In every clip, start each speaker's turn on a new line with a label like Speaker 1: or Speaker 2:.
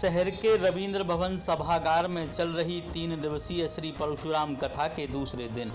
Speaker 1: शहर के रविंद्र भवन सभागार में चल रही 3 दिवसीय श्री परशुराम कथा के दूसरे दिन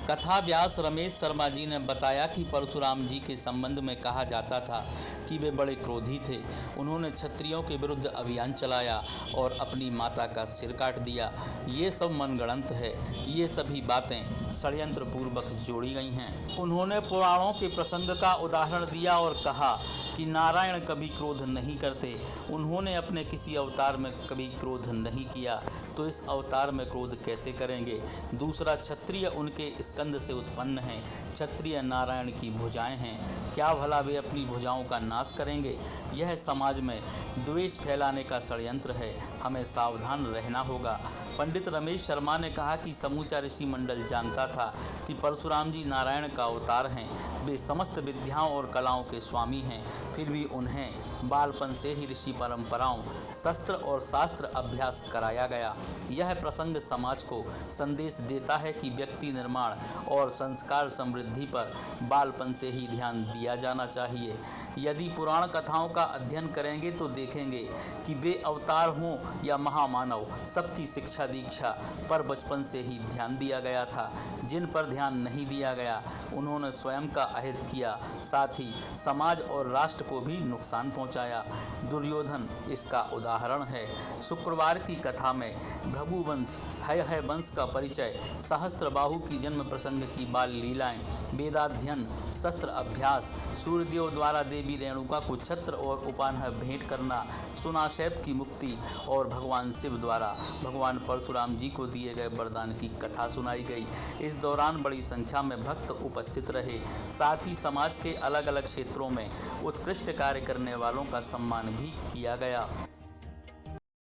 Speaker 1: कथा व्यास रमेश शर्मा जी ने बताया कि परशुराम जी के संबंध में कहा जाता था कि वे बड़े क्रोधी थे। उन्होंने क्षत्रियों के विरुद्ध अभियान चलाया और अपनी माता का सिर काट दिया। ये सब मनगढ़ंत है। ये सभी बातें षड्यंत्र पूर्वक जोड़ी गई हैं। उन्होंने पुराणों के प्रसंग का उदाहरण दिया और कहा कि नारायण कभी क्रोध नहीं करते। उन्होंने अपने किसी अवतार में कभी क्रोध नहीं किया, तो इस अवतार में क्रोध कैसे करेंगे। दूसरा, क्षत्रिय उनके स्कंद से उत्पन्न हैं। क्षत्रिय नारायण की भुजाएं हैं। क्या भला वे अपनी भुजाओं का नाश करेंगे। यह समाज में द्वेष फैलाने का षड्यंत्र है। हमें सावधान रहना होगा। पंडित रमेश शर्मा ने कहा कि समूचा ऋषि मंडल जानता था कि परशुराम जी नारायण का अवतार हैं। वे समस्त विद्याओं और कलाओं के स्वामी हैं। फिर भी उन्हें बालपन से ही ऋषि परंपराओं, शस्त्र और शास्त्र अभ्यास कराया गया। यह प्रसंग समाज को संदेश देता है कि व्यक्ति निर्माण और संस्कार समृद्धि पर बालपन से ही ध्यान दिया जाना चाहिए। यदि पुराण कथाओं का अध्ययन करेंगे तो देखेंगे कि वे अवतार हों या महामानव, सबकी शिक्षा दीक्षा पर बचपन से ही ध्यान दिया गया था। जिन पर ध्यान नहीं दिया गया उन्होंने स्वयं का अहित किया, साथ ही समाज और राष्ट्र को भी नुकसान पहुंचाया। दुर्योधन इसका उदाहरण है। शुक्रवार की कथा में भृगुवंश, हय वंश का परिचय, सहस्त्रबाहु की जन्म प्रसंग की बाल लीलाएं, वेदाध्ययन, शस्त्र अभ्यास, सूर्यदेव द्वारा देवी रेणुका को छत्र और उपान्ह भेंट करना, सुनाशैप की मुक्ति और भगवान शिव द्वारा भगवान परशुराम जी को दिए गए वरदान की कथा सुनाई गई। इस दौरान बड़ी संख्या में भक्त उपस्थित रहे। साथ ही समाज के अलग अलग क्षेत्रों में उत्कृष्ट कार्य करने वालों का सम्मान भी किया गया।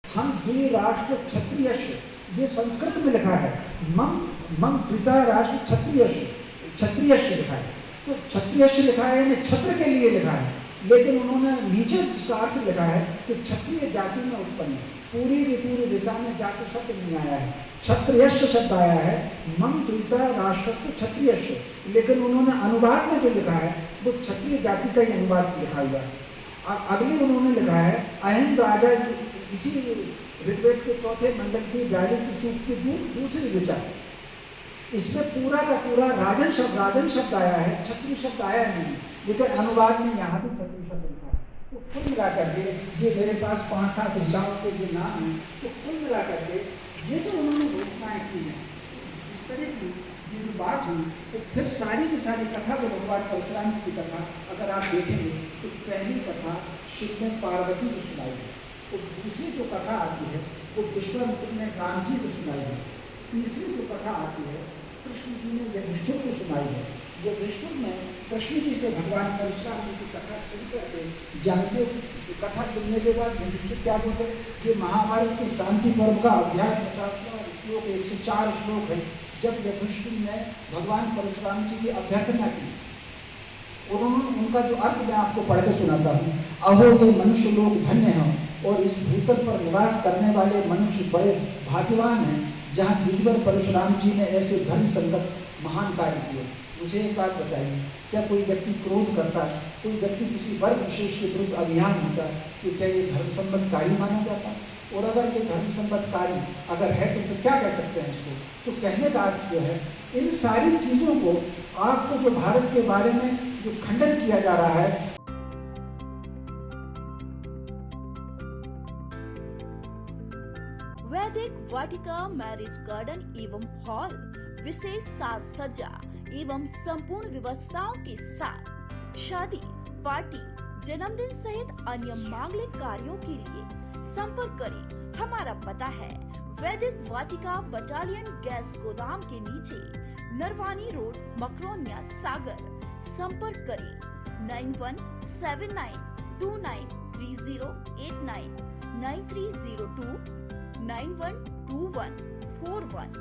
Speaker 2: हम द्वि राष्ट्र क्षत्रियस्य, ये संस्कृत में लिखा है। मम पिता राष्ट्र क्षत्रियस्य लिखा है। तो क्षत्रियस्य लिखा है यानी क्षत्र के लिए लिखा है, लेकिन उन्होंने नीचे इसका अर्थ लिखा है कि क्षत्रिय जाति में उत्पन्न। पूरी ऋचा में जाति शब्द नहीं आया है, क्षत्रियस्य शब्द आया है। मम पिता राष्ट्र क्षत्रियस्य, लेकिन उन्होंने अनुवाद में जो लिखा है वो क्षत्रिय जाति का ही अनुवाद लिखा हुआ है। अगले उन्होंने लिखा है अहम राजा, इसी ऋग्वेद के चौथे मंडल की 42 सूक्त की दूसरी ऋचा। इसमें पूरा का पूरा राजन शब्द आया है, क्षत्रिय शब्द आया नहीं, लेकिन अनुवाद में यहाँ भी क्षत्रिय शब्द लिखा है। तो कुल मिला करके ये मेरे पास 5-7 ऋचाओं के जो नाम हैं, तो कुल मिला करके ये जो उन्होंने घोषणाएं की हैं, इस तरह की ये जो बात हुई, तो फिर सारी की सारी कथा जो भगवान परशुराम की कथा अगर आप देखेंगे तो पहली कथा शिव ने पार्वती को सुनाई है, तो दूसरी जो कथा आती है वो विश्वामित्र ने राम जी को सुनाई है, तीसरी जो कथा आती है कृष्ण जी ने युधिष्ठिर को सुनाई है। युधिष्ठिर ने कृष्ण जी से भगवान परशुराम जी की कथा सुन करके जानते, कथा सुनने के बाद युधिष्ठिर क्या बोलते, ये महाभारत के शांति पर्व का अध्याय 50वां श्लोक 104 श्लोक है। जब युधिष्ठिर ने भगवान परशुराम जी की अभ्यर्थना की, उन्होंने उनका जो अर्थ मैं आपको पढ़ के सुनाता हूँ। अहो ये मनुष्य लोग धन्य हैं और इस भूतल पर निवास करने वाले मनुष्य बड़े भाग्यवान हैं, जहाँ द्विजवर परशुराम जी ने ऐसे धर्म संगत महान कार्य किए। मुझे एक बात बताइए, क्या कोई व्यक्ति क्रोध करता है, कोई व्यक्ति किसी वर्ग विशेष के विरुद्ध अभियान होता है, तो क्या ये धर्म संबद्ध कार्य माना जाता है? और अगर ये धर्म संबद्ध कार्य अगर है तो क्या कह सकते हैं इसको? तो कहने का अर्थ जो है, इन सारी चीज़ों को आपको जो भारत के बारे में जो खंडन किया जा रहा है,
Speaker 3: वैदिक वाटिका मैरिज गार्डन एवं हॉल विशेष साज सज्जा एवं संपूर्ण व्यवस्थाओं के साथ शादी, पार्टी, जन्मदिन सहित अन्य मांगलिक कार्यों के लिए संपर्क करें। हमारा पता है वैदिक वाटिका बटालियन गैस गोदाम के नीचे, नरवानी रोड, मकरोनिया, सागर। संपर्क करें 9179293089 9302 912141।